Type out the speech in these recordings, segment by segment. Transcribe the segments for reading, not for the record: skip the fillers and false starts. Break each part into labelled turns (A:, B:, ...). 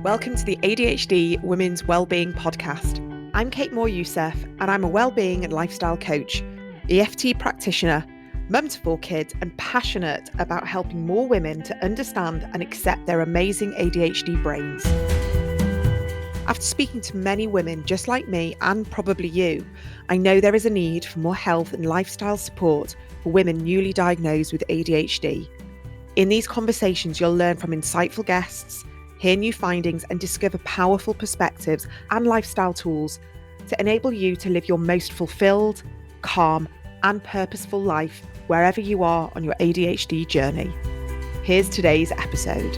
A: Welcome to the ADHD Women's Wellbeing podcast. I'm Kate Moore-Youssef, and I'm a wellbeing and lifestyle coach, EFT practitioner, mum to 4 kids, and passionate about helping more women to understand and accept their amazing ADHD brains. After speaking to many women just like me, and probably you, I know there is a need for more health and lifestyle support for women newly diagnosed with ADHD. In these conversations, you'll learn from insightful guests, hear new findings, and discover powerful perspectives and lifestyle tools to enable you to live your most fulfilled, calm, and purposeful life wherever you are on your ADHD journey. Here's today's episode.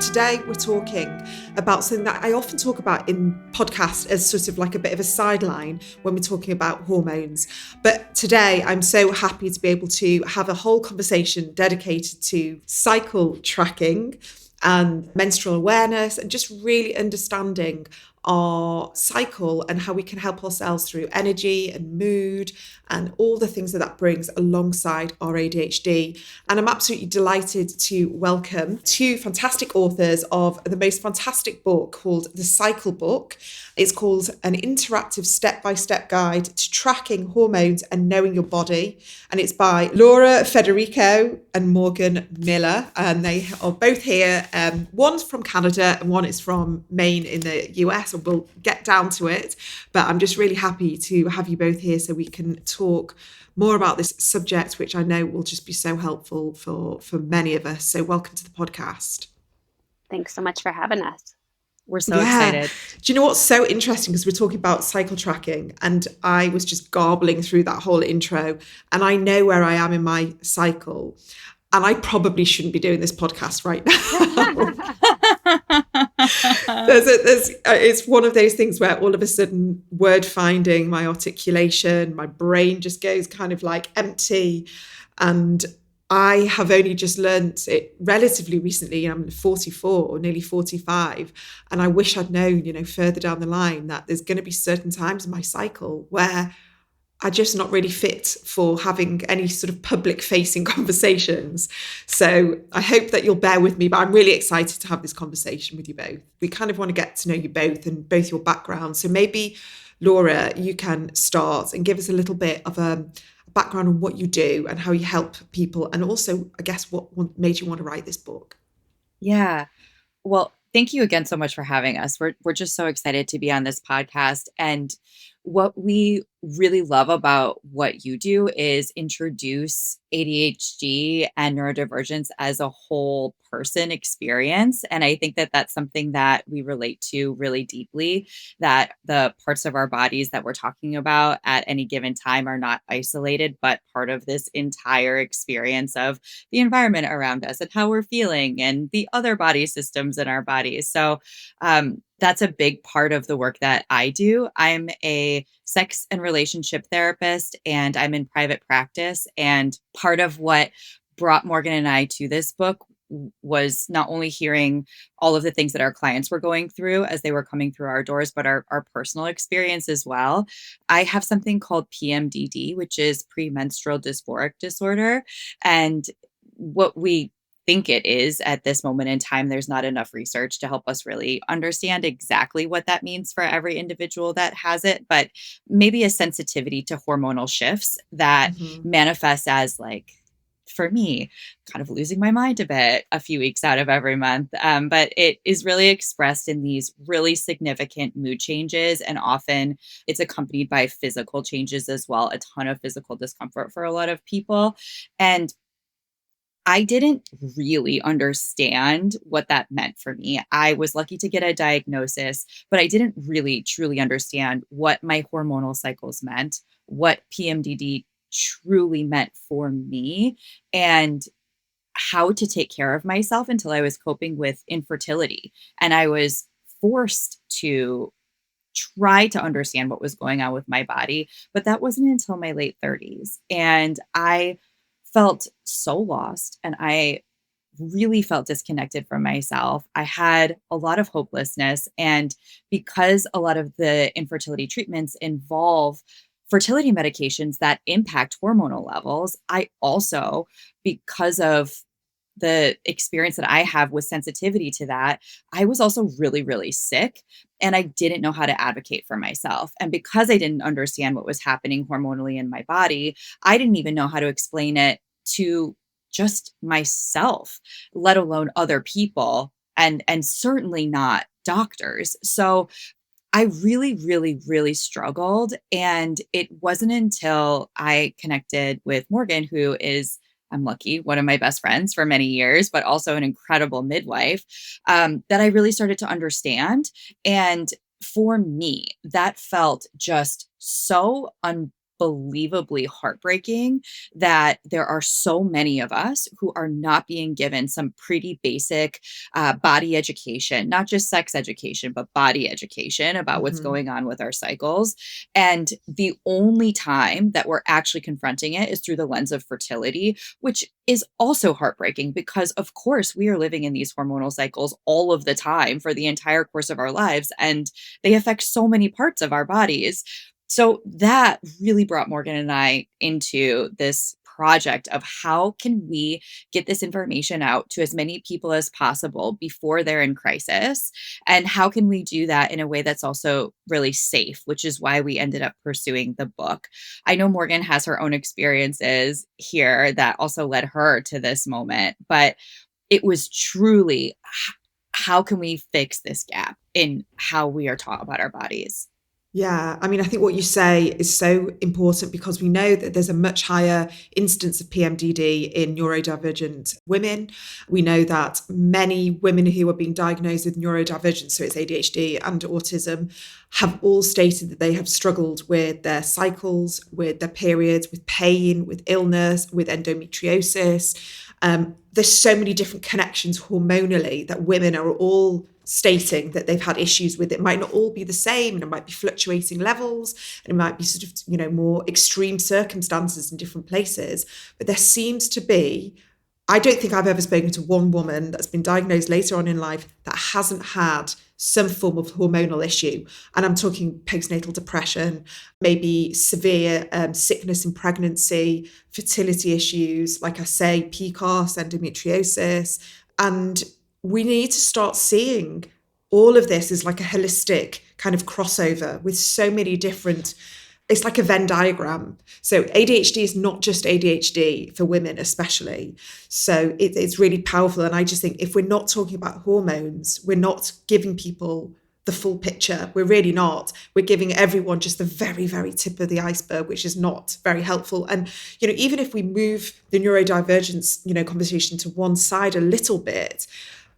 A: Today, we're talking about something that I often talk about in podcasts as sort of like a bit of a sideline when we're talking about hormones. But today, I'm so happy to be able to have a whole conversation dedicated to cycle tracking and menstrual awareness and just really understanding our cycle and how we can help ourselves through energy and mood and all the things that brings alongside our ADHD. And I'm absolutely delighted to welcome 2 fantastic authors of the most fantastic book called The Cycle Book. It's called An Interactive Step-by-Step Guide to Tracking Hormones and Knowing Your Body. And it's by Laura Federico and Morgan Miller. And they are both here. One's from Canada and one is from Maine in the US. And we'll get down to it. But I'm just really happy to have you both here so we can talk more about this subject, which I know will just be so helpful for many of us. So welcome to the podcast.
B: Thanks so much for having us.
C: We're so excited.
A: Do you know what's so interesting? Because we're talking about cycle tracking and I was just garbling through that whole intro and I know where I am in my cycle and I probably shouldn't be doing this podcast right now. It's one of those things where all of a sudden word finding, my articulation, my brain just goes kind of like empty. And I have only just learnt it relatively recently. I'm 44 or nearly 45. And I wish I'd known, further down the line that there's going to be certain times in my cycle where I'm just not really fit for having any sort of public facing conversations. So I hope that you'll bear with me, but I'm really excited to have this conversation with you both. We kind of want to get to know you both and both your backgrounds. So maybe, Laura, you can start and give us a little bit of a background on what you do and how you help people. And also, I guess, what made you want to write this book?
C: Yeah. Well, thank you again so much for having us. We're just so excited to be on this podcast. And what we really love about what you do is introduce ADHD and neurodivergence as a whole person experience. And I think that that's something that we relate to really deeply, that the parts of our bodies that we're talking about at any given time are not isolated, but part of this entire experience of the environment around us and how we're feeling and the other body systems in our bodies. So that's a big part of the work that I do. I'm a sex and relationship therapist and I'm in private practice. And part of what brought Morgan and I to this book was not only hearing all of the things that our clients were going through as they were coming through our doors, but our personal experience as well. I have something called PMDD, which is premenstrual dysphoric disorder. And what we think it is at this moment in time, there's not enough research to help us really understand exactly what that means for every individual that has it, but maybe a sensitivity to hormonal shifts that manifests as, like, for me, kind of losing my mind a bit a few weeks out of every month. But it is really expressed in these really significant mood changes. And often it's accompanied by physical changes as well, a ton of physical discomfort for a lot of people. And I didn't really understand what that meant for me. I was lucky to get a diagnosis, but I didn't really truly understand what my hormonal cycles meant, what PMDD truly meant for me, and how to take care of myself until I was coping with infertility. And I was forced to try to understand what was going on with my body, but that wasn't until my late 30s. And I felt so lost and I really felt disconnected from myself. I had a lot of hopelessness. And because a lot of the infertility treatments involve fertility medications that impact hormonal levels, I also, because of the experience that I have with sensitivity to that, I was also really, really sick and I didn't know how to advocate for myself. And because I didn't understand what was happening hormonally in my body, I didn't even know how to explain it to just myself, let alone other people, and certainly not doctors. So I really, really, really struggled. And it wasn't until I connected with Morgan, who is, I'm lucky, one of my best friends for many years, but also an incredible midwife, that I really started to understand. And for me, that felt just so unbelievably heartbreaking that there are so many of us who are not being given some pretty basic body education, not just sex education, but body education about what's
A: Mhm.
C: going on with our cycles. And the only time that we're actually confronting it is through the lens of fertility, which is also heartbreaking because, of course, we are living in these hormonal cycles all of the time for the entire course of our lives, and they affect so many parts of our bodies. So that really brought Morgan and I into this project of how can we get this information out to as many people as possible before they're in crisis, and how can we do that in a way that's also really safe, which is why we ended up pursuing the book. I know Morgan has her own experiences here that also led her to this moment, but it was truly how can we fix this gap in how we are taught about our bodies.
A: Yeah, I mean, I think what you say is so important because we know that there's a much higher incidence of PMDD in neurodivergent women. We know that many women who are being diagnosed with neurodivergence, so it's ADHD and autism, have all stated that they have struggled with their cycles, with their periods, with pain, with illness, with endometriosis. There's so many different connections hormonally that women are all stating that they've had issues with. It might not all be the same, and it might be fluctuating levels, and it might be sort of, more extreme circumstances in different places. But there seems to be, I don't think I've ever spoken to one woman that's been diagnosed later on in life that hasn't had some form of hormonal issue. And I'm talking postnatal depression, maybe severe sickness in pregnancy, fertility issues, like I say, PCOS, endometriosis. And we need to start seeing all of this as like a holistic kind of crossover with so many different, it's like a Venn diagram. So ADHD is not just ADHD for women, especially. So it's really powerful. And I just think if we're not talking about hormones, we're not giving people the full picture. We're really not. We're giving everyone just the very, very tip of the iceberg, which is not very helpful. And, even if we move the neurodivergence, conversation to one side a little bit,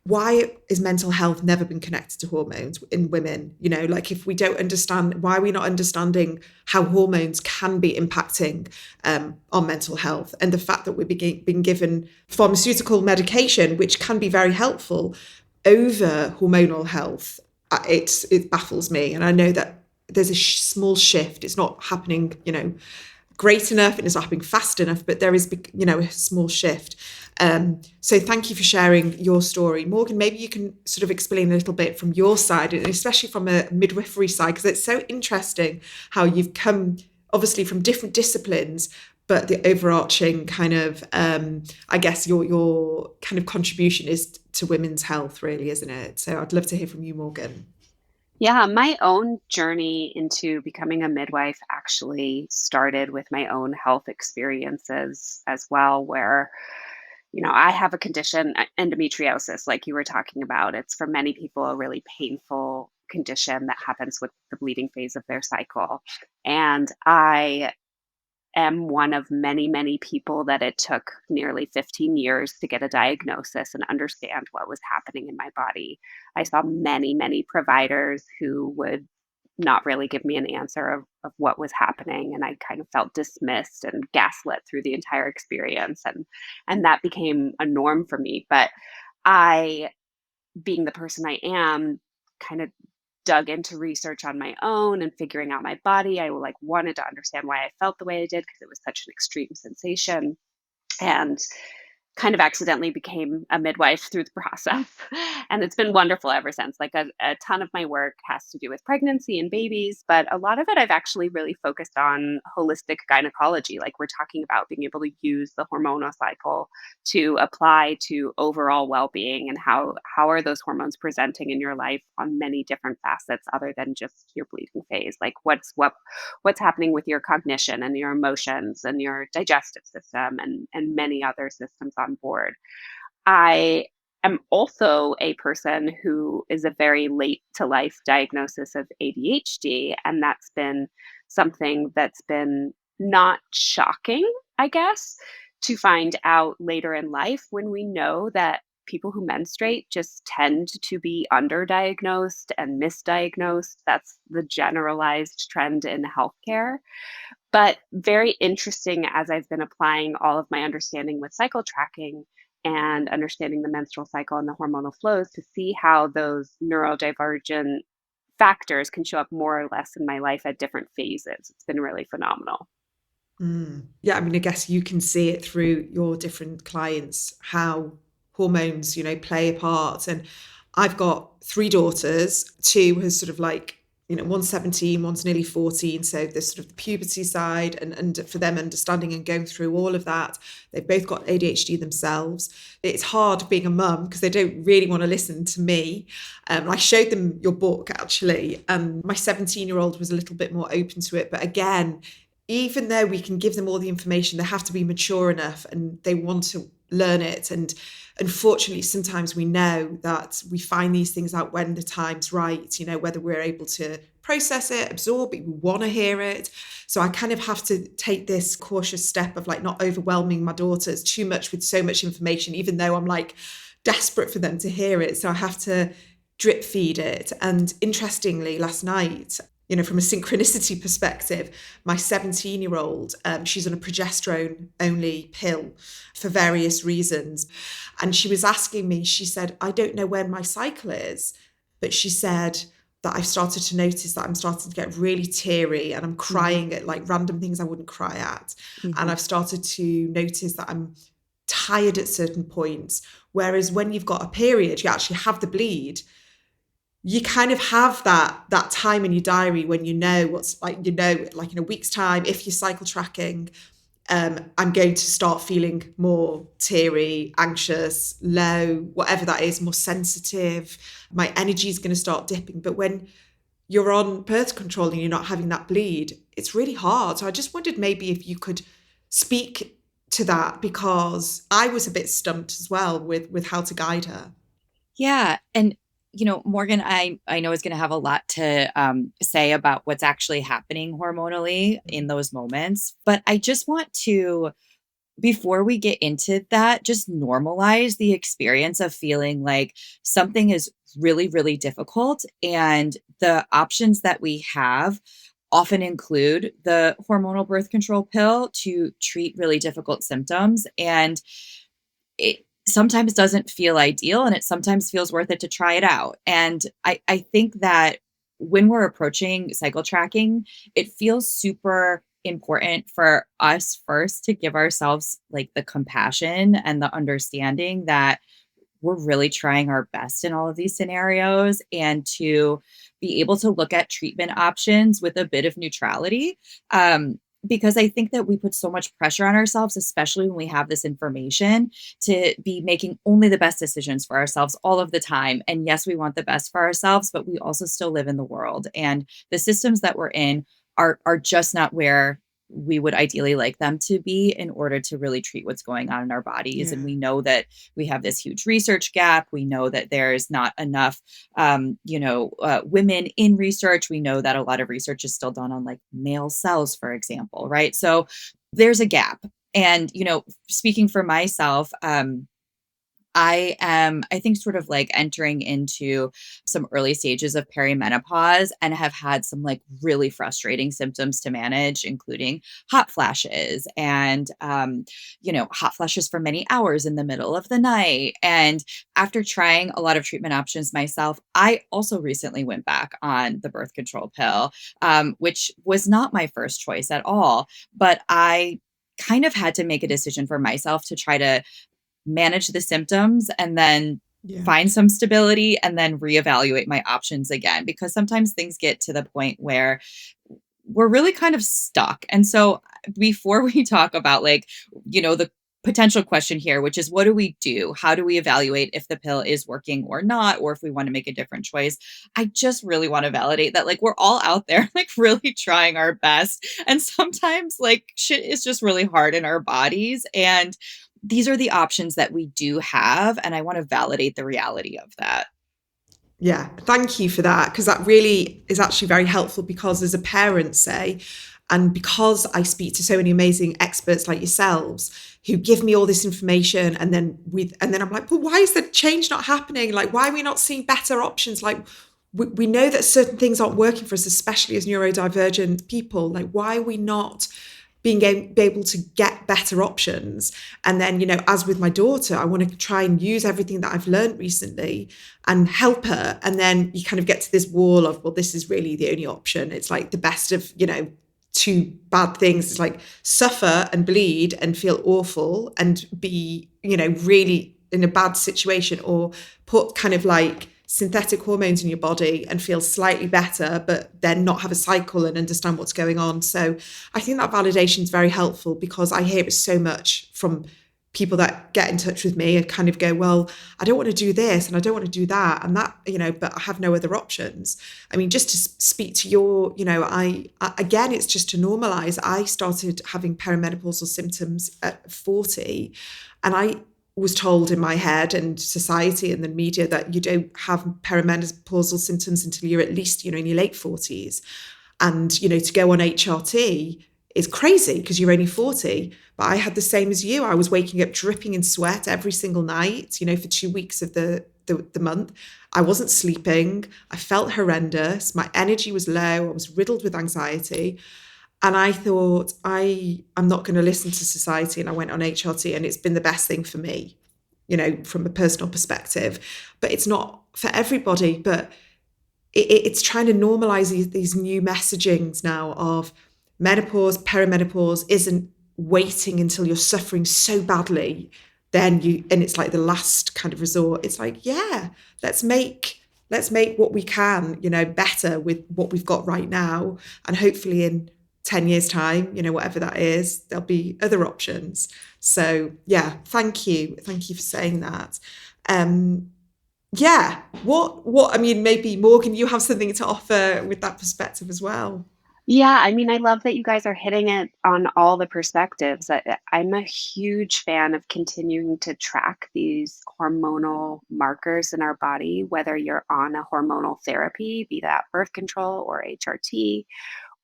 A: why is mental health never been connected to hormones in women? Like if we don't understand, why are we not understanding how hormones can be impacting our mental health, and the fact that we're being given pharmaceutical medication, which can be very helpful, over hormonal health? It baffles me. And I know that there's a small shift. It's not happening, great enough, and it's not happening fast enough, but there is, a small shift. So thank you for sharing your story. Morgan, maybe you can sort of explain a little bit from your side, and especially from a midwifery side, because it's so interesting how you've come obviously from different disciplines, but the overarching kind of, I guess your kind of contribution is to women's health, really, isn't it? So I'd love to hear from you, Morgan.
B: Yeah, my own journey into becoming a midwife actually started with my own health experiences as well, where, I have a condition, endometriosis, like you were talking about. It's for many people a really painful condition that happens with the bleeding phase of their cycle. And I am one of many, many people that it took nearly 15 years to get a diagnosis and understand what was happening in my body. I saw many, many providers who would not really give me an answer of what was happening. And I kind of felt dismissed and gaslit through the entire experience. And that became a norm for me. But I, being the person I am, kind of dug into research on my own and figuring out my body. I like wanted to understand why I felt the way I did because it was such an extreme sensation. And kind of accidentally became a midwife through the process. And it's been wonderful ever since. Like a ton of my work has to do with pregnancy and babies, but a lot of it I've actually really focused on holistic gynecology. Like we're talking about being able to use the hormonal cycle to apply to overall well-being, and how are those hormones presenting in your life on many different facets other than just your bleeding phase. Like what's happening with your cognition and your emotions and your digestive system and many other systems on board. I am also a person who is a very late to life diagnosis of ADHD, and that's been something that's been not shocking, I guess, to find out later in life when we know that people who menstruate just tend to be underdiagnosed and misdiagnosed. That's the generalized trend in healthcare. But very interesting as I've been applying all of my understanding with cycle tracking and understanding the menstrual cycle and the hormonal flows to see how those neurodivergent factors can show up more or less in my life at different phases. It's been really phenomenal.
A: Yeah, I mean, I guess you can see it through your different clients, how hormones, play a part. And I've got three daughters. Two has sort of like, one's 17, one's nearly 14. So there's sort of the puberty side and for them understanding and going through all of that. They've both got ADHD themselves. It's hard being a mum because they don't really want to listen to me. I showed them your book actually, and my 17-year-old was a little bit more open to it. But again, even though we can give them all the information, they have to be mature enough and they want to learn it. And unfortunately, sometimes we know that we find these things out when the time's right, whether we're able to process it, absorb it, we want to hear it. So I kind of have to take this cautious step of like not overwhelming my daughters too much with so much information, even though I'm like desperate for them to hear it. So I have to drip feed it. And interestingly, last night, from a synchronicity perspective, my 17-year-old, she's on a progesterone only pill for various reasons. And she was asking me, she said, I don't know when my cycle is, but she said that I've started to notice that I'm starting to get really teary and I'm crying at like random things I wouldn't cry at. And I've started to notice that I'm tired at certain points. Whereas when you've got a period, you actually have the bleed, you kind of have that time in your diary when what's like, like in a week's time, if you're cycle tracking, I'm going to start feeling more teary, anxious, low, whatever that is, more sensitive. My energy is going to start dipping. But when you're on birth control and you're not having that bleed, it's really hard. So I just wondered maybe if you could speak to that, because I was a bit stumped as well with how to guide her.
C: Yeah. And Morgan, I know is going to have a lot to say about what's actually happening hormonally in those moments. But I just want to, before we get into that, just normalize the experience of feeling like something is really, really difficult. And the options that we have often include the hormonal birth control pill to treat really difficult symptoms. And it sometimes doesn't feel ideal, and it sometimes feels worth it to try it out. And I think that when we're approaching cycle tracking, it feels super important for us first to give ourselves like the compassion and the understanding that we're really trying our best in all of these scenarios, and to be able to look at treatment options with a bit of neutrality. Because I think that we put so much pressure on ourselves, especially when we have this information, to be making only the best decisions for ourselves all of the time. And yes, we want the best for ourselves, but we also still live in the world. And the systems that we're in are just not where we would ideally like them to be in order to really treat what's going on in our bodies.
A: Yeah.
C: And we know that we have this huge research gap. We know that there's not enough, women in research. We know that a lot of research is still done on like male cells, for example, right? So there's a gap. And, speaking for myself, I am, I think, sort of like entering into some early stages of perimenopause and have had some like really frustrating symptoms to manage, including hot flashes and, hot flashes for many hours in the middle of the night. And after trying a lot of treatment options myself, I also recently went back on the birth control pill, which was not my first choice at all. But I kind of had to make a decision for myself to try to manage the symptoms and then
A: Yeah.
C: find some stability and then reevaluate my options again, because sometimes things get to the point where we're really kind of stuck. And so before we talk about like, the potential question here, which is what do we do? How do we evaluate if the pill is working or not, or if we want to make a different choice? I just really want to validate that like we're all out there like really trying our best. And sometimes like shit is just really hard in our bodies. And these are the options that we do have. And I want to validate the reality of that.
A: Yeah, thank you for that, because that really is actually very helpful, because as a parent, say, and because I speak to so many amazing experts like yourselves who give me all this information, and then I'm like, but why is the change not happening? Like, why are we not seeing better options? Like, we know that certain things aren't working for us, especially as neurodivergent people. Like, why are we not be able to get better options? And then, as with my daughter, I want to try and use everything that I've learned recently and help her. And then you kind of get to this wall of, well, this is really the only option. It's like the best of, two bad things. It's like suffer and bleed and feel awful and be, really in a bad situation, or put kind of like synthetic hormones in your body and feel slightly better, but then not have a cycle and understand what's going on. So I think that validation is very helpful, because I hear it so much from people that get in touch with me and kind of go, well, I don't want to do this and I don't want to do that and that, but I have no other options. I mean, just to speak to your, I again, it's just to normalize. I started having perimenopausal symptoms at 40, and I was told in my head and society and the media that you don't have perimenopausal symptoms until you're at least, in your late 40s. And, to go on HRT is crazy because you're only 40. But I had the same as you. I was waking up dripping in sweat every single night, for 2 weeks of the month. I wasn't sleeping. I felt horrendous. My energy was low. I was riddled with anxiety. And I thought, I'm not going to listen to society. And I went on HRT, and it's been the best thing for me, from a personal perspective. But it's not for everybody. But it's trying to normalize these new messagings now of menopause, perimenopause isn't waiting until you're suffering so badly. And it's like the last kind of resort. It's like, yeah, let's make what we can, better with what we've got right now. And hopefully in 10 years time, whatever that is, there'll be other options. So yeah, thank you for saying that. Yeah, I mean, maybe Morgan, you have something to offer with that perspective as well.
B: Yeah, I mean, I love that you guys are hitting it on all the perspectives. I'm a huge fan of continuing to track these hormonal markers in our body, whether you're on a hormonal therapy, be that birth control or HRT,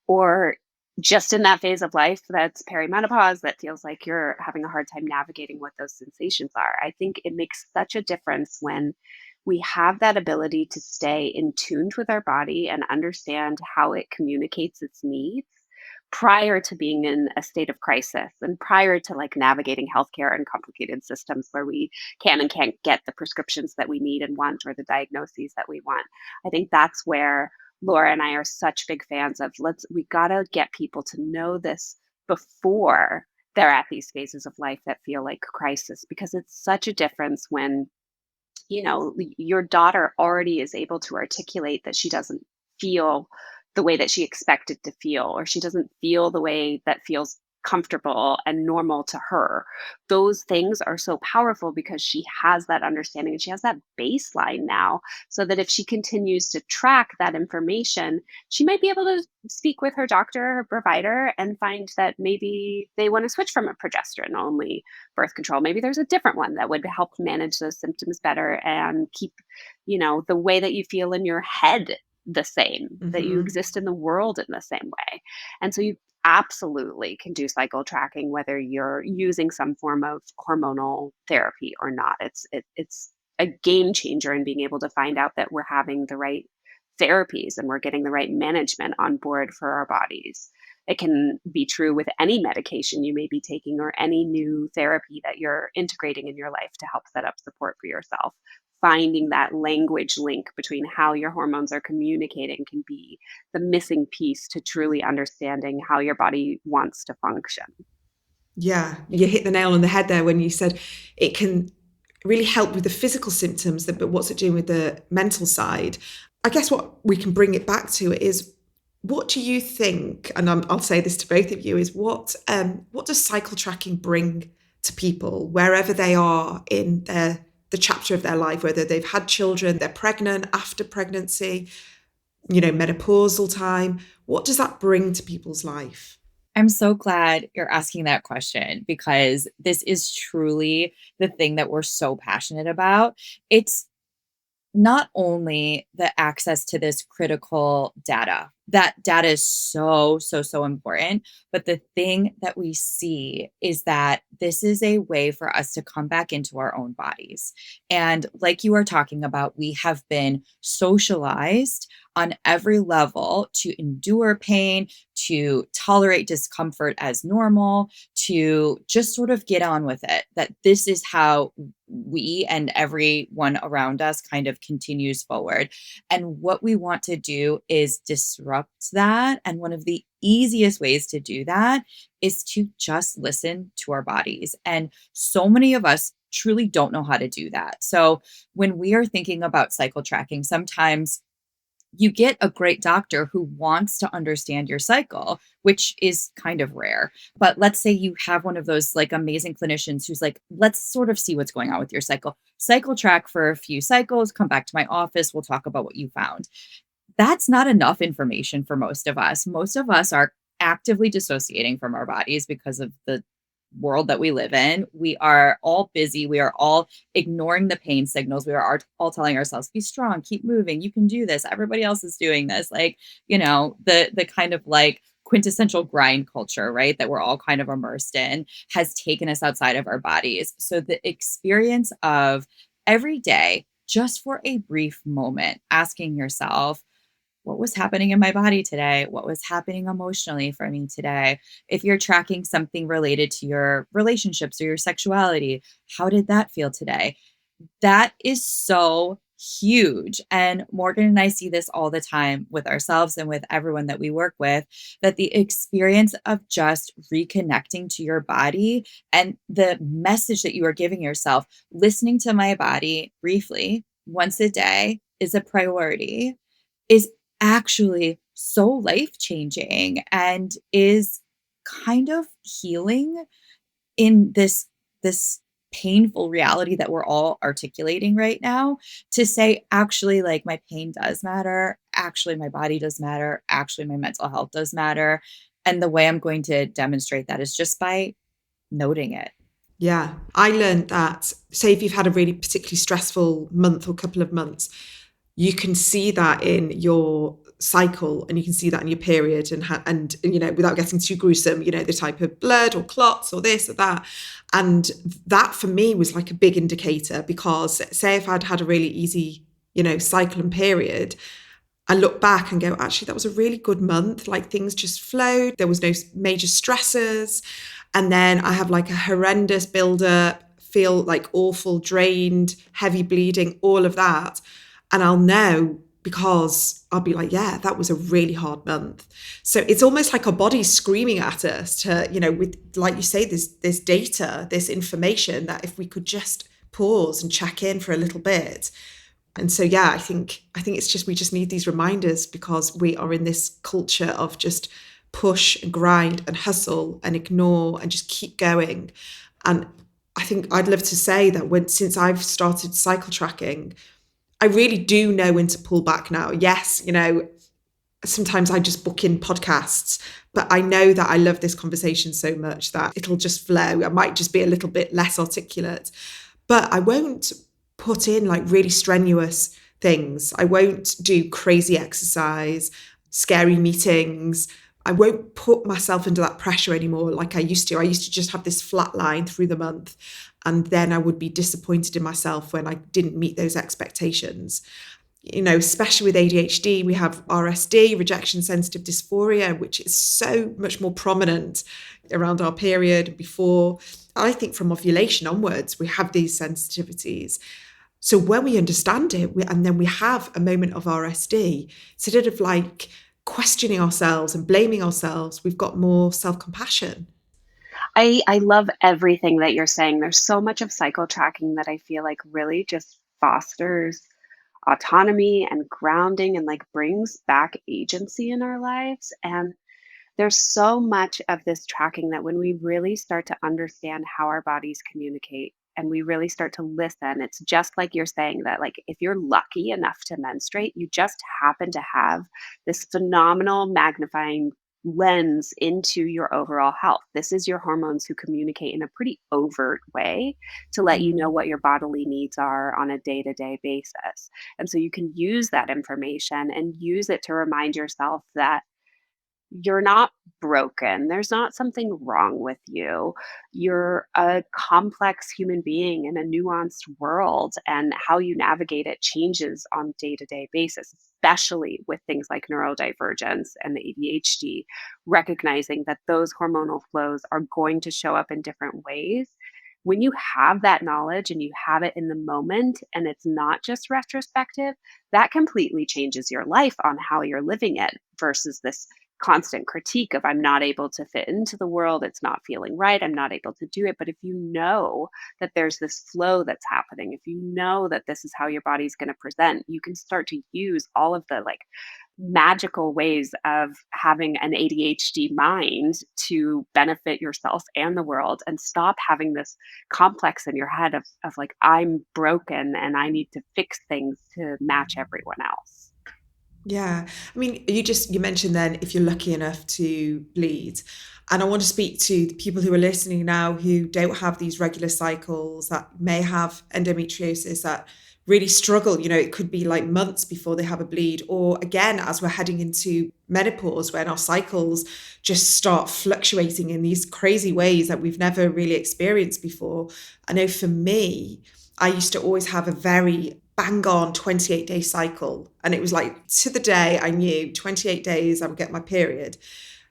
B: or just in that phase of life that's perimenopause that feels like you're having a hard time navigating what those sensations are. I think it makes such a difference when we have that ability to stay in tuned with our body and understand how it communicates its needs prior to being in a state of crisis and prior to like navigating healthcare and complicated systems where we can and can't get the prescriptions that we need and want or the diagnoses that we want. I think that's where Laura and I are such big fans of we got to get people to know this before they're at these phases of life that feel like crisis, because it's such a difference when your daughter already is able to articulate that she doesn't feel the way that she expected to feel, or she doesn't feel the way that feels comfortable and normal to her. Those things are so powerful because she has that understanding and she has that baseline now, so that if she continues to track that information, she might be able to speak with her doctor or provider and find that maybe they want to switch from a progesterone only birth control. Maybe there's a different one that would help manage those symptoms better and keep, the way that you feel in your head the same, that you
A: Mm-hmm.
B: exist in the world in the same way. And so you absolutely can do cycle tracking whether you're using some form of hormonal therapy or not. It's a game changer in being able to find out that we're having the right therapies and we're getting the right management on board for our bodies. It can be true with any medication you may be taking or any new therapy that you're integrating in your life to help set up support for yourself. Finding that language link between how your hormones are communicating can be the missing piece to truly understanding how your body wants to function.
A: Yeah, you hit the nail on the head there when you said it can really help with the physical symptoms, but what's it doing with the mental side? I guess what we can bring it back to is, what do you think, and I'll say this to both of you, is what does cycle tracking bring to people wherever they are in the chapter of their life, whether they've had children, they're pregnant, after pregnancy, menopausal time? What does that bring to people's life?
C: I'm so glad you're asking that question, because this is truly the thing that we're so passionate about. It's not only the access to this critical data. That data is so, so, so important. But the thing that we see is that this is a way for us to come back into our own bodies. And like you are talking about, we have been socialized on every level to endure pain, to tolerate discomfort as normal, to just sort of get on with it. That this is how we and everyone around us kind of continues forward. And what we want to do is disrupt that. And one of the easiest ways to do that is to just listen to our bodies. And so many of us truly don't know how to do that. So when we are thinking about cycle tracking, sometimes you get a great doctor who wants to understand your cycle, which is kind of rare. But let's say you have one of those like amazing clinicians who's like, let's sort of see what's going on with your cycle track for a few cycles, come back to my office, we'll talk about what you found. That's not enough information for most of us. Most of us are actively dissociating from our bodies because of the world that we live in. We are all busy. We are all ignoring the pain signals. We are all telling ourselves, be strong, keep moving. You can do this. Everybody else is doing this. Like, the kind of like quintessential grind culture, right? That we're all kind of immersed in has taken us outside of our bodies. So the experience of every day, just for a brief moment, asking yourself, what was happening in my body today? What was happening emotionally for me today? If you're tracking something related to your relationships or your sexuality, how did that feel today? That is so huge. And Morgan and I see this all the time with ourselves and with everyone that we work with, that the experience of just reconnecting to your body and the message that you are giving yourself, listening to my body briefly once a day is a priority, is actually so life-changing and is kind of healing in this painful reality that we're all articulating right now, to say, actually, like, my pain does matter, actually my body does matter, actually my mental health does matter. And the way I'm going to demonstrate that is just by noting it.
A: Yeah, I learned that, say if you've had a really particularly stressful month or couple of months, you can see that in your cycle and you can see that in your period, and without getting too gruesome, the type of blood or clots or this or that. And that for me was like a big indicator, because say if I'd had a really easy, cycle and period, I look back and go, actually, that was a really good month. Like things just flowed. There was no major stressors. And then I have like a horrendous buildup, feel like awful, drained, heavy bleeding, all of that. And I'll know, because I'll be like, yeah, that was a really hard month. So it's almost like our body's screaming at us to, with, like you say, this data, this information, that if we could just pause and check in for a little bit. And so, yeah, I think it's just, we just need these reminders, because we are in this culture of just push and grind and hustle and ignore and just keep going. And I think I'd love to say that since I've started cycle tracking, I really do know when to pull back now. Yes, sometimes I just book in podcasts, but I know that I love this conversation so much that it'll just flow. I might just be a little bit less articulate, but I won't put in like really strenuous things. I won't do crazy exercise, scary meetings. I won't put myself under that pressure anymore like I used to. I used to just have this flat line through the month, and then I would be disappointed in myself when I didn't meet those expectations. Especially with ADHD, we have RSD, rejection sensitive dysphoria, which is so much more prominent around our period and before. I think from ovulation onwards, we have these sensitivities. So when we understand it, and then we have a moment of RSD, instead of like questioning ourselves and blaming ourselves, we've got more self-compassion.
B: I love everything that you're saying. There's so much of cycle tracking that I feel like really just fosters autonomy and grounding and like brings back agency in our lives. And there's so much of this tracking that when we really start to understand how our bodies communicate and we really start to listen, it's just like you're saying that, like, if you're lucky enough to menstruate, you just happen to have this phenomenal magnifying lens into your overall health. This is your hormones who communicate in a pretty overt way to let you know
A: Mm.
B: what your bodily needs are on a day to day basis. And so you can use that information and use it to remind yourself that you're not broken. There's not something wrong with you. You're a complex human being in a nuanced world, and how you navigate it changes on day-to-day basis, especially with things like neurodivergence and the ADHD, recognizing that those hormonal flows are going to show up in different ways. When you have that knowledge and you have it in the moment and it's not just retrospective, that completely changes your life on how you're living it versus this constant critique of I'm not able to fit into the world, it's not feeling right, I'm not able to do it. But if you know that there's this flow that's happening, if you know that this is how your body's going to present, you can start to use all of the like magical ways of having an ADHD mind to benefit yourself and the world and stop having this complex in your head of like I'm broken and I need to fix things to match everyone else.
A: Yeah. I mean, you mentioned then if you're lucky enough to bleed. And I want to speak to the people who are listening now who don't have these regular cycles, that may have endometriosis, that really struggle. It could be like months before they have a bleed. Or again, as we're heading into menopause, when our cycles just start fluctuating in these crazy ways that we've never really experienced before. I know for me, I used to always have a very bang on 28-day cycle. And it was like to the day I knew 28 days I would get my period.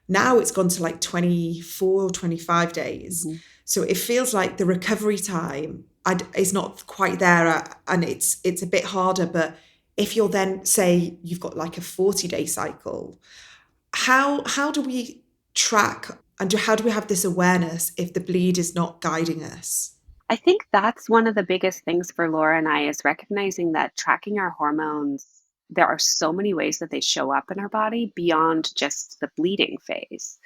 A: Now it's gone to like 24 or 25 days.
B: Mhm.
A: So it feels like the recovery time is not quite there, and it's a bit harder. But if you're then, say, you've got like a 40-day cycle, how do we track and how do we have this awareness if the bleed is not guiding us?
B: I think that's one of the biggest things for Laura and I is recognizing that tracking our hormones, there are so many ways that they show up in our body beyond just the bleeding phase.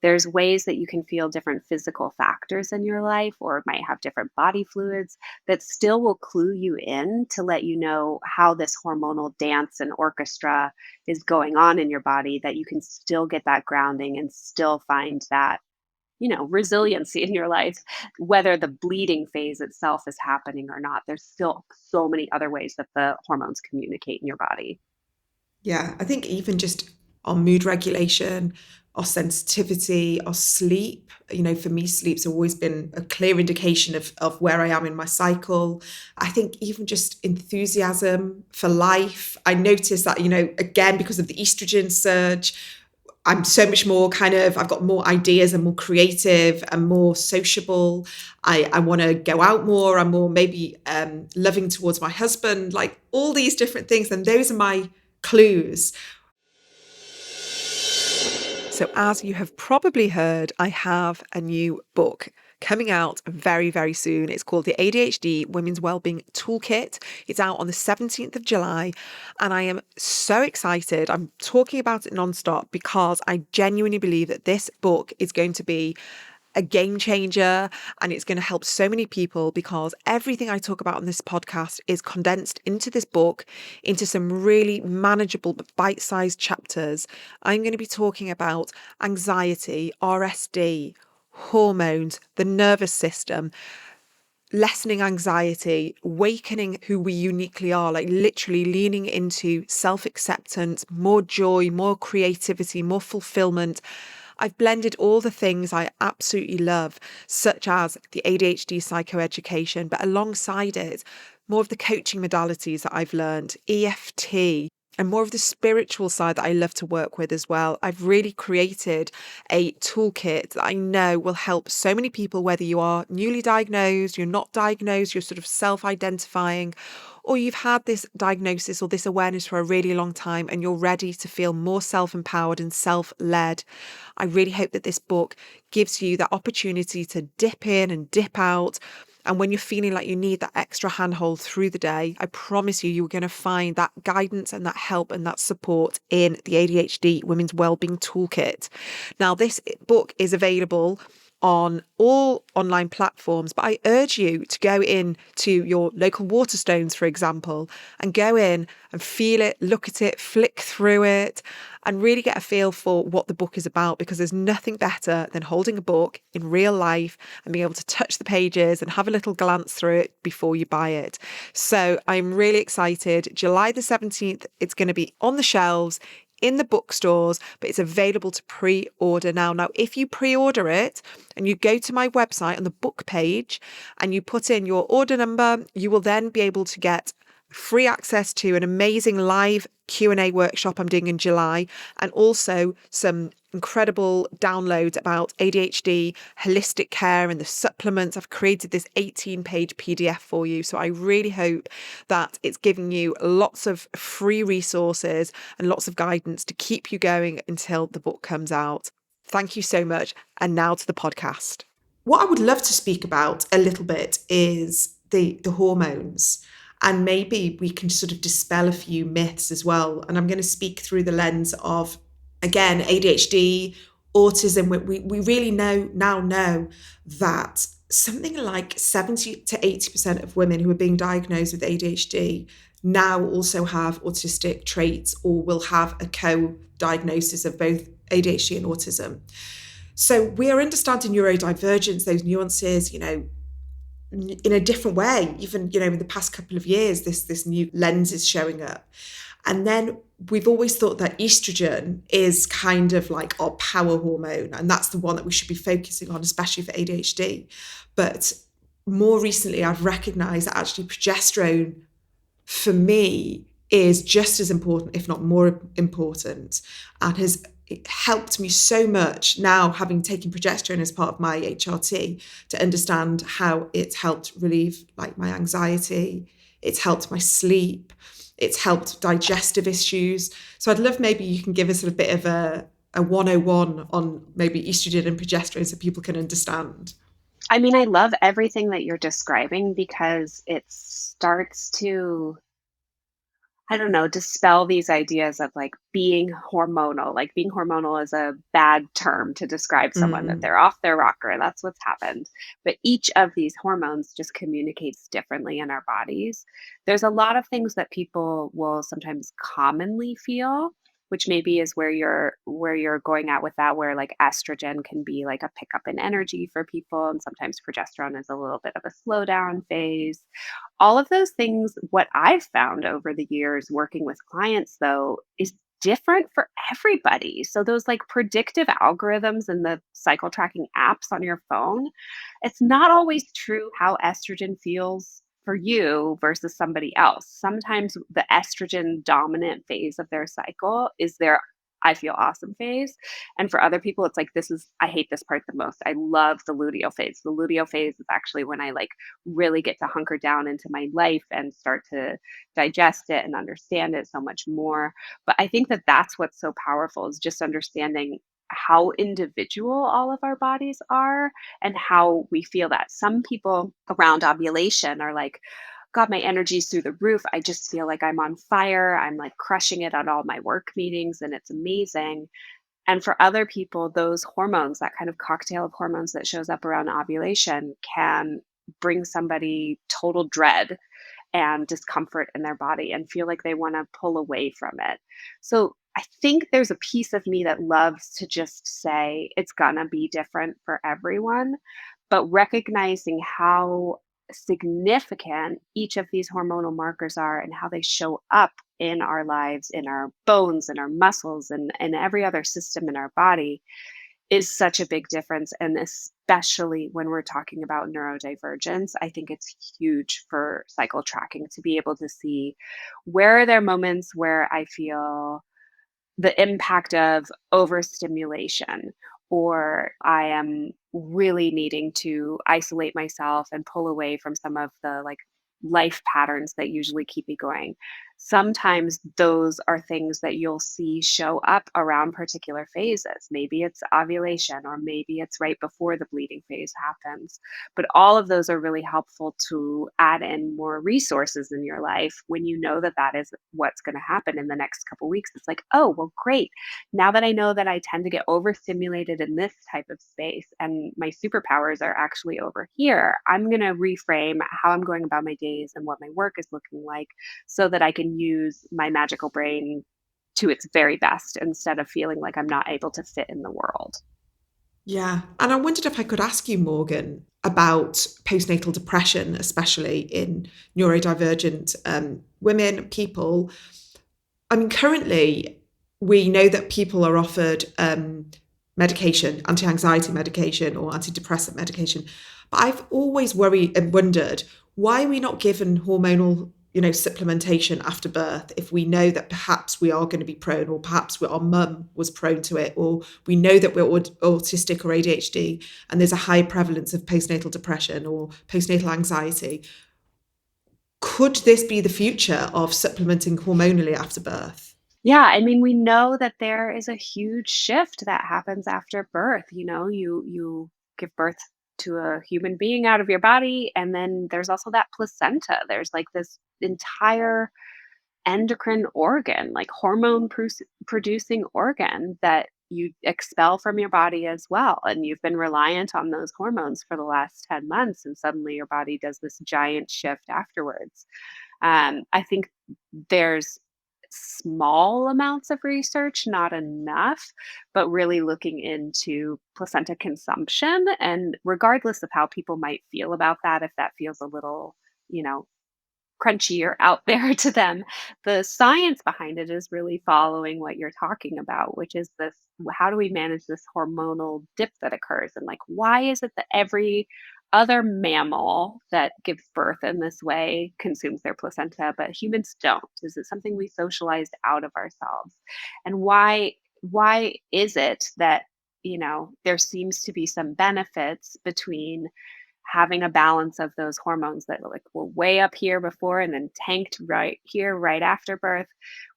B: There's ways that you can feel different physical factors in your life or might have different body fluids that still will clue you in to let you know how this hormonal dance and orchestra is going on in your body, that you can still get that grounding and still find that resiliency in your life, whether the bleeding phase itself is happening or not. There's still so many other ways that the hormones communicate in your body.
A: Yeah, I think even just our mood regulation, our sensitivity, our sleep. For me, sleep's always been a clear indication of where I am in my cycle. I think even just enthusiasm for life. I noticed that, again, because of the estrogen surge, I'm so much more I've got more ideas and more creative and more sociable. I want to go out more. I'm more maybe loving towards my husband, like all these different things. And those are my clues. So, as you have probably heard, I have a new book coming out very, very soon. It's called the ADHD Women's Wellbeing Toolkit. It's out on the 17th of July, and I am so excited. I'm talking about it nonstop because I genuinely believe that this book is going to be a game changer, and it's going to help so many people because everything I talk about on this podcast is condensed into this book into some really manageable but bite-sized chapters. I'm going to be talking about anxiety, RSD, hormones, the nervous system, lessening anxiety, wakening who we uniquely are, like literally leaning into self-acceptance, more joy, more creativity, more fulfillment. I've blended all the things I absolutely love, such as the ADHD psychoeducation, but alongside it, more of the coaching modalities that I've learned, EFT, and more of the spiritual side that I love to work with as well. I've really created a toolkit that I know will help so many people, whether you are newly diagnosed, you're not diagnosed, you're sort of self-identifying, or you've had this diagnosis or this awareness for a really long time and you're ready to feel more self-empowered and self-led. I really hope that this book gives you that opportunity to dip in and dip out. And when you're feeling like you need that extra handhold through the day, I promise you're going to find that guidance and that help and that support in the ADHD Women's Wellbeing Toolkit. Now, this book is available on all online platforms, but I urge you to go in to your local Waterstones, for example, and go in and feel it, look at it, flick through it, and really get a feel for what the book is about, because there's nothing better than holding a book in real life and being able to touch the pages and have a little glance through it before you buy it. So I'm really excited. July the 17th, it's going to be on the shelves in the bookstores, but it's available to pre-order now. Now, if you pre-order it and you go to my website on the book page and you put in your order number, you will then be able to get free access to an amazing live Q&A workshop I'm doing in July, and also some incredible downloads about ADHD, holistic care and the supplements. I've created this 18-page PDF for you. So I really hope that it's giving you lots of free resources and lots of guidance to keep you going until the book comes out. Thank you so much. And now to the podcast. What I would love to speak about a little bit is the hormones. And maybe we can sort of dispel a few myths as well. And I'm going to speak through the lens of, again, ADHD, autism. We really now know that something like 70 to 80% of women who are being diagnosed with ADHD now also have autistic traits or will have a co-diagnosis of both ADHD and autism. So we are understanding neurodivergence, those nuances, in a different way. Even, in the past couple of years, this new lens is showing up. And then we've always thought that estrogen is kind of like our power hormone, and that's the one that we should be focusing on, especially for ADHD. But more recently, I've recognized that actually progesterone, for me, is just as important, if not more important, and has helped me so much now, having taken progesterone as part of my HRT, to understand how it's helped relieve like my anxiety, it's helped my sleep, it's helped digestive issues. So I'd love, maybe you can give us a bit of a 101 on maybe estrogen and progesterone so people can understand.
B: I mean, I love everything that you're describing because it starts to, I don't know, dispel these ideas of like being hormonal. Like being hormonal is a bad term to describe someone, that they're off their rocker. That's what's happened. But each of these hormones just communicates differently in our bodies. There's a lot of things that people will sometimes commonly feel, which maybe is where you're going at with that, where like estrogen can be like a pickup in energy for people, and sometimes progesterone is a little bit of a slowdown phase. All of those things, what I've found over the years working with clients, though, is different for everybody. So those like predictive algorithms and the cycle tracking apps on your phone, it's not always true how estrogen feels for you versus somebody else. Sometimes the estrogen dominant phase of their cycle is their I feel awesome phase. And for other people, it's like, I hate this part the most. I love the luteal phase. The luteal phase is actually when I like really get to hunker down into my life and start to digest it and understand it so much more. But I think that that's what's so powerful, is just understanding how individual all of our bodies are and how we feel that. Some people around ovulation are like, God, my energy's through the roof. I just feel like I'm on fire. I'm like crushing it at all my work meetings and it's amazing. And for other people, those hormones, that kind of cocktail of hormones that shows up around ovulation, can bring somebody total dread and discomfort in their body and feel like they want to pull away from it. So I think there's a piece of me that loves to just say it's gonna be different for everyone, but recognizing how significant each of these hormonal markers are and how they show up in our lives, in our bones and our muscles and every other system in our body, is such a big difference, and especially when we're talking about neurodivergence, I think it's huge for cycle tracking to be able to see where are there moments where I feel the impact of overstimulation, or I am really needing to isolate myself and pull away from some of the like life patterns that usually keep me going. Sometimes those are things that you'll see show up around particular phases. Maybe it's ovulation, or maybe it's right before the bleeding phase happens. But all of those are really helpful to add in more resources in your life when you know that that is what's going to happen in the next couple weeks. It's like, oh, well, great. Now that I know that I tend to get overstimulated in this type of space and my superpowers are actually over here, I'm going to reframe how I'm going about my days and what my work is looking like so that I can use my magical brain to its very best instead of feeling like I'm not able to fit in the world.
A: Yeah. And I wondered if I could ask you, Morgan, about postnatal depression, especially in neurodivergent women, people. I mean, currently, we know that people are offered medication, anti anxiety medication or antidepressant medication. But I've always worried and wondered, why are we not given hormonal, supplementation after birth if we know that perhaps we are going to be prone, or perhaps our mum was prone to it, or we know that we're autistic or ADHD and there's a high prevalence of postnatal depression or postnatal anxiety. Could this be the future of supplementing hormonally after birth?
B: Yeah, I mean, we know that there is a huge shift that happens after birth. You give birth to a human being out of your body, and then there's also that placenta. There's like this entire endocrine organ, like producing organ that you expel from your body as well. And you've been reliant on those hormones for the last 10 months, and suddenly your body does this giant shift afterwards. I think there's small amounts of research, not enough, but really looking into placenta consumption. And regardless of how people might feel about that, if that feels a little, you know, crunchy or out there to them, the science behind it is really following what you're talking about, which is this: how do we manage this hormonal dip that occurs? And like, why is it that every other mammal that gives birth in this way consumes their placenta, but humans don't? Is it something we socialized out of ourselves? And why is it that, there seems to be some benefits between having a balance of those hormones that like were way up here before and then tanked right here right after birth?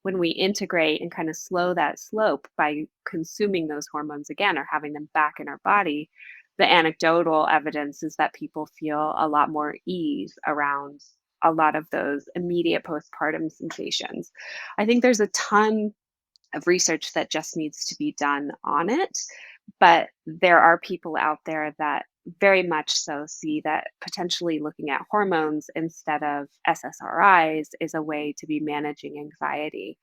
B: When we integrate and kind of slow that slope by consuming those hormones again or having them back in our body, the anecdotal evidence is that people feel a lot more ease around a lot of those immediate postpartum sensations. I think there's a ton of research that just needs to be done on it. But there are people out there that very much so see that potentially looking at hormones instead of SSRIs is a way to be managing anxiety.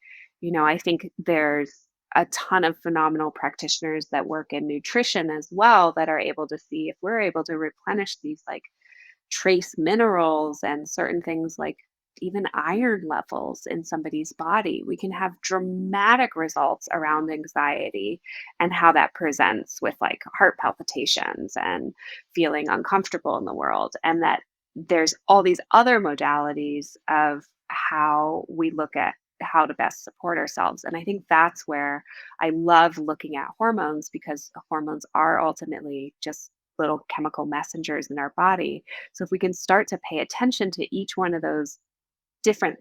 B: I think there's a ton of phenomenal practitioners that work in nutrition as well that are able to see if we're able to replenish these like trace minerals and certain things like even iron levels in somebody's body, we can have dramatic results around anxiety and how that presents with like heart palpitations and feeling uncomfortable in the world. And that there's all these other modalities of how we look at how to best support ourselves. And I think that's where I love looking at hormones, because hormones are ultimately just little chemical messengers in our body. So if we can start to pay attention to each one of those different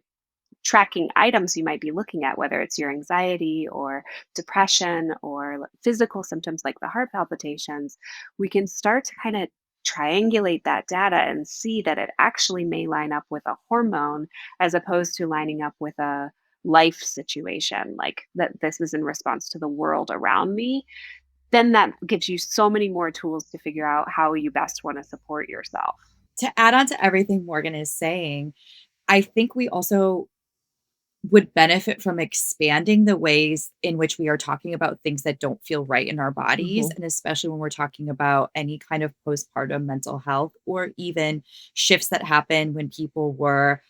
B: tracking items you might be looking at, whether it's your anxiety or depression or physical symptoms like the heart palpitations, we can start to kind of triangulate that data and see that it actually may line up with a hormone as opposed to lining up with a life situation, like that this is in response to the world around me. Then that gives you so many more tools to figure out how you best want to support yourself.
C: To add on to everything Morgan is saying, I think we also would benefit from expanding the ways in which we are talking about things that don't feel right in our bodies.
A: Mhm.
C: And especially when we're talking about any kind of postpartum mental health, or even shifts that happen when people were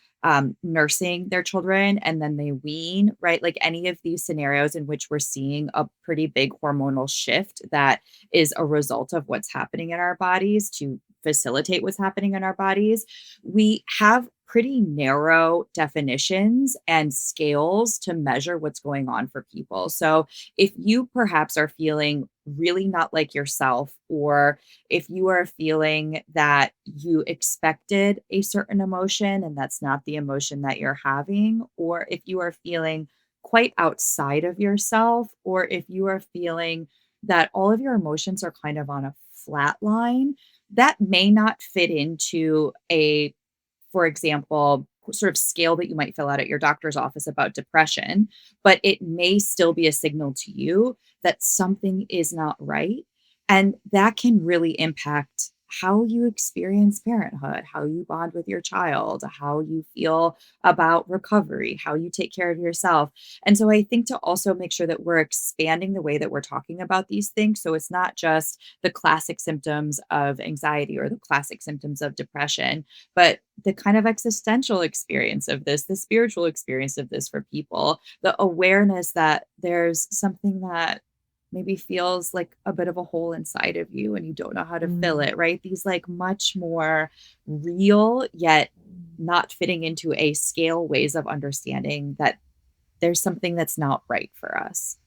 C: nursing their children and then they wean, right? Like any of these scenarios in which we're seeing a pretty big hormonal shift that is a result of what's happening in our bodies to facilitate what's happening in our bodies, we have pretty narrow definitions and scales to measure what's going on for people. So if you perhaps are feeling really not like yourself, or if you are feeling that you expected a certain emotion and that's not the emotion that you're having, or if you are feeling quite outside of yourself, or if you are feeling that all of your emotions are kind of on a flat line, that may not fit into a, for example, sort of scale that you might fill out at your doctor's office about depression, but it may still be a signal to you that something is not right. And that can really impact how you experience parenthood, how you bond with your child, how you feel about recovery, how you take care of yourself. And so I think to also make sure that we're expanding the way that we're talking about these things. So it's not just the classic symptoms of anxiety or the classic symptoms of depression, but the kind of existential experience of this, the spiritual experience of this for people, the awareness that there's something that maybe feels like a bit of a hole inside of you and you don't know how to fill
A: Mm.
C: it, right? These like much more real, yet not fitting into a scale ways of understanding that there's something that's not right for us.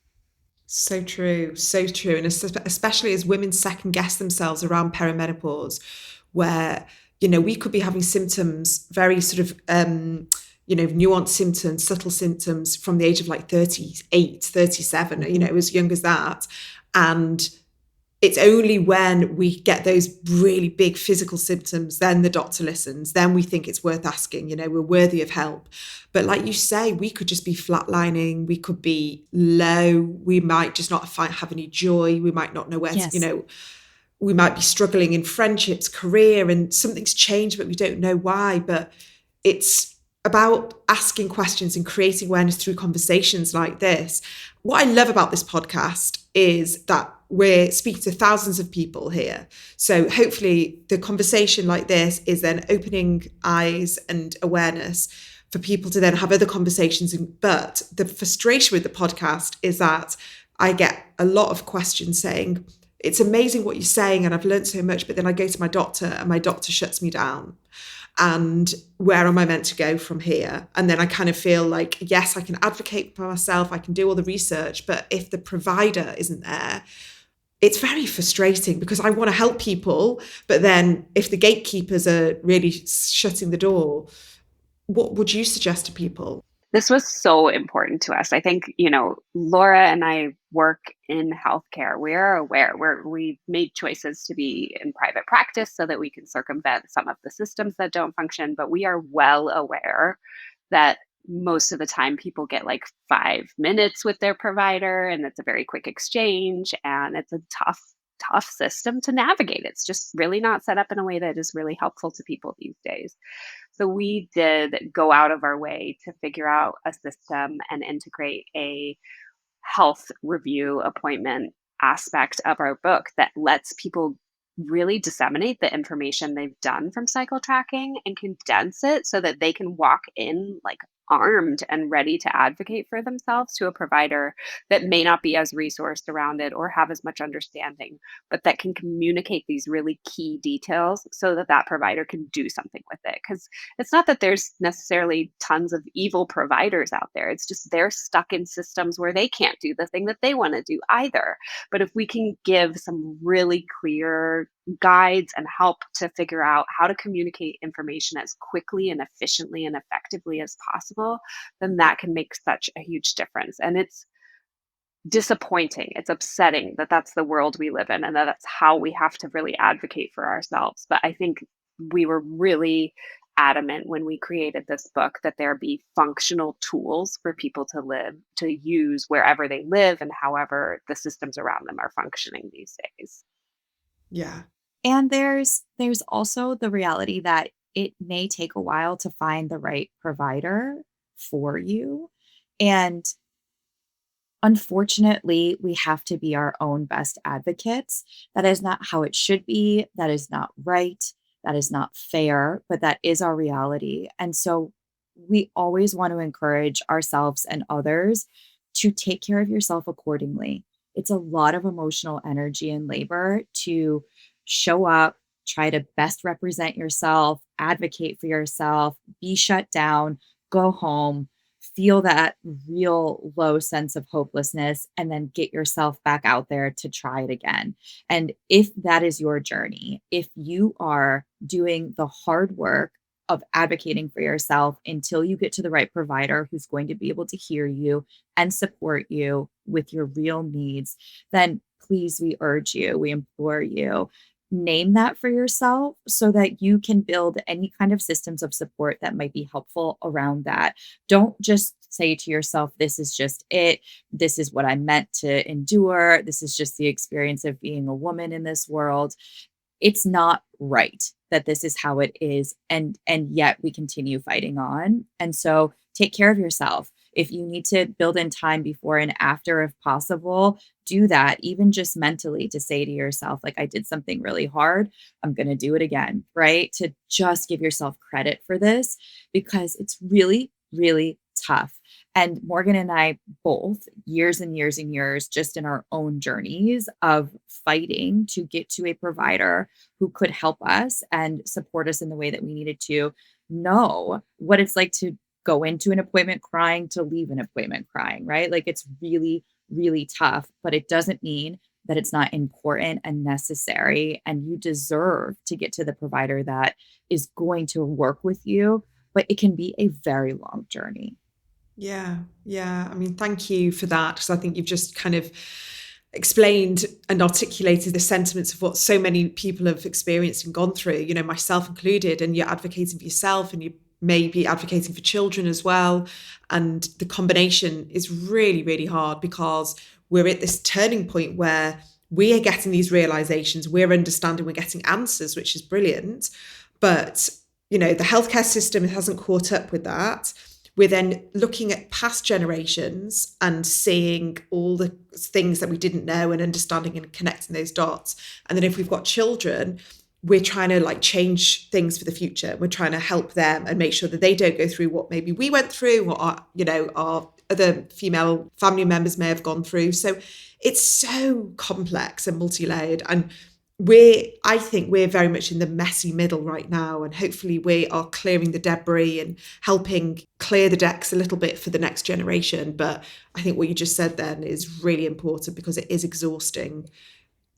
A: So true, so true. And especially as women second guess themselves around perimenopause, where, we could be having symptoms, very sort of, nuanced symptoms, subtle symptoms from the age of like 38, 37, as young as that. And it's only when we get those really big physical symptoms, then the doctor listens. Then we think it's worth asking, we're worthy of help. But like you say, we could just be flatlining. We could be low. We might just not have any joy. We might not know where to,
C: Yes.
A: we might be struggling in friendships, career, and something's changed, but we don't know why. But it's about asking questions and creating awareness through conversations like this. What I love about this podcast is that we're speaking to thousands of people here. So hopefully the conversation like this is then opening eyes and awareness for people to then have other conversations. But the frustration with the podcast is that I get a lot of questions saying, it's amazing what you're saying and I've learned so much, but then I go to my doctor and my doctor shuts me down. And where am I meant to go from here? And then I kind of feel like, yes, I can advocate for myself, I can do all the research, but if the provider isn't there, it's very frustrating because I want to help people. But then if the gatekeepers are really shutting the door, what would you suggest to people?
B: This was so important to us. I think, Laura and I work in healthcare. We are aware. We made choices to be in private practice so that we can circumvent some of the systems that don't function. But we are well aware that most of the time people get like 5 minutes with their provider and it's a very quick exchange and it's a tough system to navigate. It's just really not set up in a way that is really helpful to people these days. So we did go out of our way to figure out a system and integrate a health review appointment aspect of our book that lets people really disseminate the information they've done from cycle tracking and condense it so that they can walk in like armed and ready to advocate for themselves to a provider that may not be as resourced around it or have as much understanding, but that can communicate these really key details so that that provider can do something with it. Because it's not that there's necessarily tons of evil providers out there. It's just they're stuck in systems where they can't do the thing that they want to do either. But if we can give some really clear guides and help to figure out how to communicate information as quickly and efficiently and effectively as possible, then that can make such a huge difference. And it's disappointing. It's upsetting that that's the world we live in and that that's how we have to really advocate for ourselves. But I think we were really adamant when we created this book that there be functional tools for people to live, to use wherever they live and however the systems around them are functioning these days.
A: Yeah.
C: And there's also the reality that it may take a while to find the right provider for you. And unfortunately, we have to be our own best advocates. That is not how it should be. That is not right. That is not fair, but that is our reality. And so we always want to encourage ourselves and others to take care of yourself accordingly. It's a lot of emotional energy and labor to show up, try to best represent yourself, advocate for yourself, be shut down, go home, feel that real low sense of hopelessness, and then get yourself back out there to try it again. And if that is your journey, if you are doing the hard work of advocating for yourself until you get to the right provider who's going to be able to hear you and support you with your real needs, then please, we urge you, we implore you, name that for yourself so that you can build any kind of systems of support that might be helpful around that. Don't just say to yourself, this is just it. This is what I'm meant to endure. This is just the experience of being a woman in this world. It's not right that this is how it is. And yet we continue fighting on. And so take care of yourself. If you need to build in time before and after, if possible, do that, even just mentally, to say to yourself, like, I did something really hard. I'm going to do it again, right? To just give yourself credit for this, because it's really, really tough. And Morgan and I both, years and years and years, just in our own journeys of fighting to get to a provider who could help us and support us in the way that we needed to, know what it's like to go into an appointment crying, to leave an appointment crying, right? Like, it's really, really tough, but it doesn't mean that it's not important and necessary. And you deserve to get to the provider that is going to work with you, but it can be a very long journey.
A: Yeah. I mean, thank you for that, because I think you've just kind of explained and articulated the sentiments of what so many people have experienced and gone through, you know, myself included. And you're advocating for yourself, and you may be advocating for children as well. And the combination is really, really hard, because we're at this turning point where we are getting these realizations, we're understanding, we're getting answers, which is brilliant. But, you know, the healthcare system hasn't caught up with that. We're then looking at past generations and seeing all the things that we didn't know and understanding and connecting those dots. And then if we've got children, we're trying to like change things for the future. We're trying to help them and make sure that they don't go through what maybe we went through, or our other female family members may have gone through. So it's so complex and multi-layered. And I think we're very much in the messy middle right now, and hopefully we are clearing the debris and helping clear the decks a little bit for the next generation. But I think what you just said then is really important, because it is exhausting,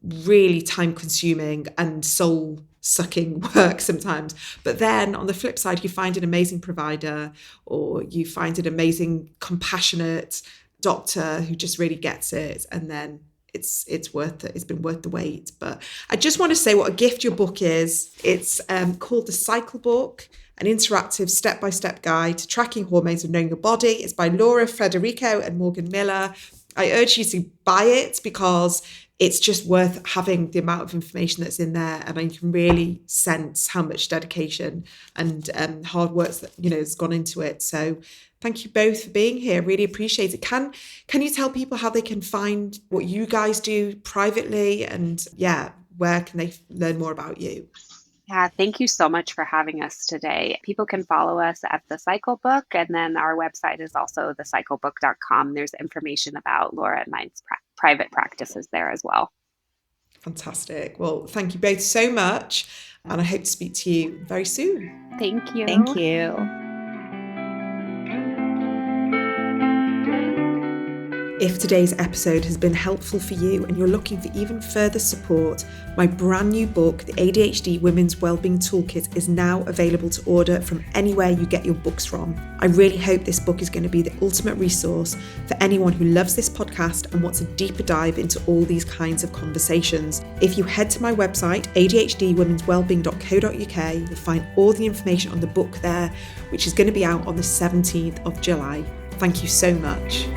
A: really time consuming and soul sucking work sometimes. But then on the flip side, you find an amazing provider, or you find an amazing, compassionate doctor who just really gets it, and then it's worth it. It's been worth the wait. But I just want to say what a gift your book is. It's called The Cycle Book, an interactive step-by-step guide to tracking hormones and knowing your body. It's by Laura Federico and Morgan Miller. I urge you to buy it, because it's just worth having the amount of information that's in there, and you can really sense how much dedication and hard work that has gone into it. So thank you both for being here. Really appreciate it. Can you tell people how they can find what you guys do privately, and where can they learn more about you?
B: Yeah, thank you so much for having us today. People can follow us at The Cycle Book, and then our website is also thecyclebook.com. There's information about Laura and mine's private practices there as well.
A: Fantastic. Well, thank you both so much, and I hope to speak to you very soon.
B: Thank you.
C: Thank you.
A: If today's episode has been helpful for you and you're looking for even further support, my brand new book, The ADHD Women's Wellbeing Toolkit, is now available to order from anywhere you get your books from. I really hope this book is going to be the ultimate resource for anyone who loves this podcast and wants a deeper dive into all these kinds of conversations. If you head to my website, adhdwomenswellbeing.co.uk, you'll find all the information on the book there, which is going to be out on the 17th of July. Thank you so much.